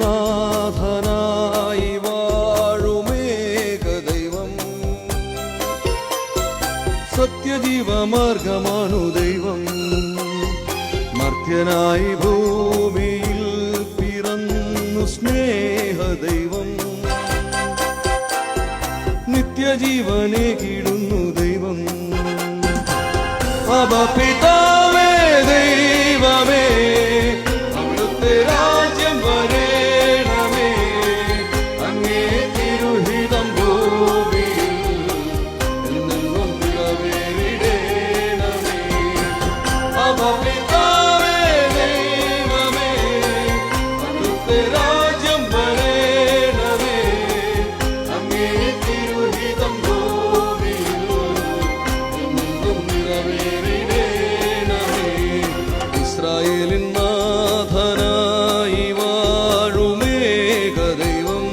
നാഥനായി വാഴുമേക ദൈവം, സത്യജീവമാർഗമാണു ദൈവം. മർത്യനായി ഭൂമിയിൽ പിറന്നു സ്നേഹ ദൈവം, നിത്യജീവനെ കിടുന്നു ദൈവം. അബ പിതാവേ ദൈവമേ, അവിടുത്തെ രാജ്യം വരേണമേ, അങ്ങേ തിരുഹിതം ഭൂമിയിൽ എന്നെന്നും നിറവേറിടേണമേ. അബ പിതാവേ ദൈവമേ, അവിടുത്തെ രാജ്യം വരേണമേ, അങ്ങേ തിരുഹിതം ഭൂമിയിൽ എന്നെന്നും നിറവേറിടേണമേ. ഇസ്രായേലിൻ നാഥനായി വാഴുമേക ദൈവം,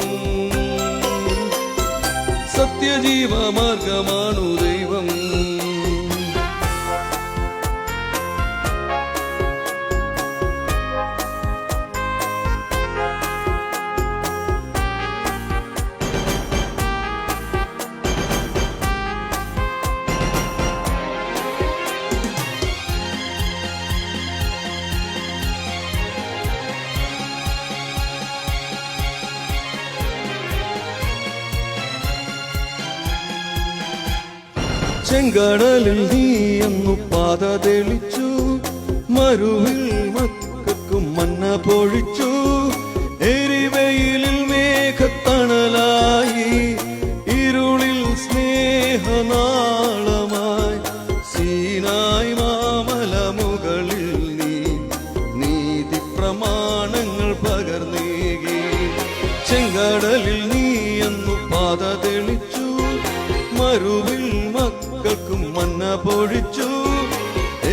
സത്യജീവമാർഗമാണു ദൈവം. ചെങ്കടലിൽ നീയെന്നു പാത തെളിച്ചു, മരുവിൽ മക്കൾക്കും മന്ന പൊഴിച്ചു. എരിവെയിലിൽ മേഘത്തണലായി, ഇരുളിൽ സ്നേഹനാളമായി, സീനായ് മാമലമുകളിൽ നീ നീതി പ്രമാണങ്ങൾ പകർന്നേകി. ചെങ്കടലിൽ നീയെന്നു പാത തെളിച്ചു, മരുവിൽ മക്കൾക്കും മന്ന പൊഴിച്ചു.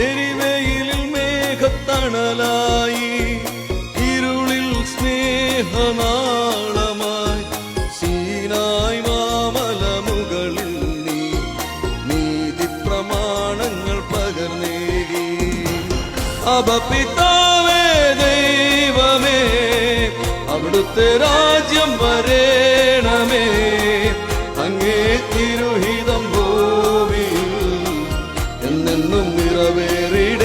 എരിവെയിലിൽ മേഘത്തണലായി, ഇരുളിൽ സ്നേഹനാളമായി, സീനായ് മാമലമുകളിൽ നീ നീതി പ്രമാണങ്ങൾ പകർന്നേകി. അബ പിതാവേ ദൈവമേ, അവിടുത്തെ രാജ്യം വരേണമേ, അങ്ങേ തിരുഹിതം ഭൂമിയിൽ എന്നെന്നും നിറവേറിടേണമേ.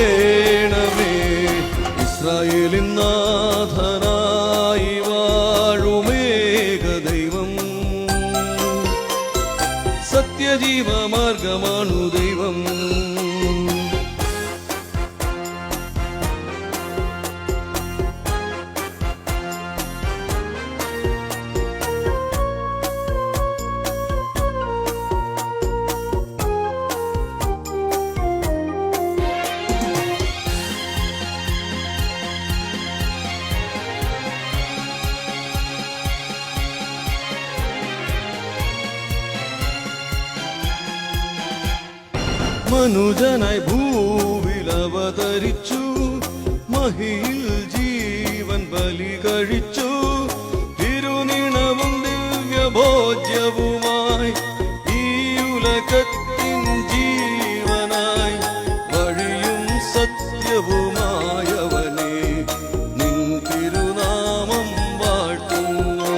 ഇസ്രായേലിൻ നാഥനായി വാഴുമേക ദൈവം, സത്യജീവമാർഗമാണു ദൈവം. മനുജനായി ഭൂവിൽ അവതരിച്ചു, മഹിയിൽ ജീവൻ ബലി കഴിച്ചു. തിരുനിണവും ദിവ്യഭോജ്യവുമായി, ഈ ഉലകത്തിൻ ജീവനായി, വഴിയും സത്യവുമായവനെ നിൻ തിരുനാമം വാഴ്ത്തുന്നു.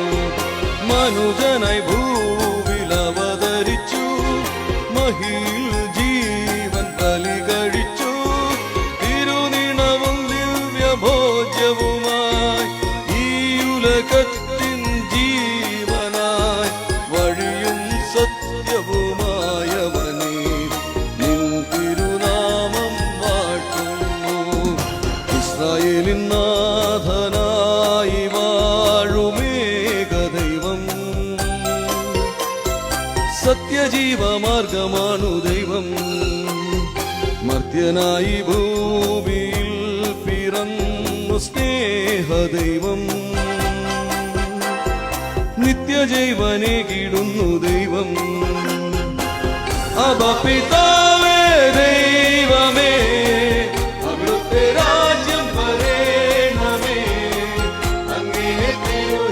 മനുജനായി ഭൂവിൽ അവതരിച്ചു, മഹിയിൽ ജീവൻ ബലി കഴിച്ചു. തിരുനിണവും ദിവ്യഭോജ്യവുമായി, ഈ ഉലകത്തിൻ ജീവനായി, വഴിയും സത്യവുമായവനെ നിൻ തിരുനാമം വാഴ്ത്തുന്നു. ഇസ്രായേലിൻ നാഥനായി വാഴുമേക ദൈവം, സത്യജീവമാർഗമാണു ദൈവം. മർത്യനായി ഭൂമിയിൽ പിറന്നു സ്നേഹ ദൈവം, നിത്യജീവനെ കിടുന്നു ദൈവം. അബ പിതാവേ ദൈവമേ, അവിടുത്തെ രാജ്യം വരേണമേ, അങ്ങേ തിരു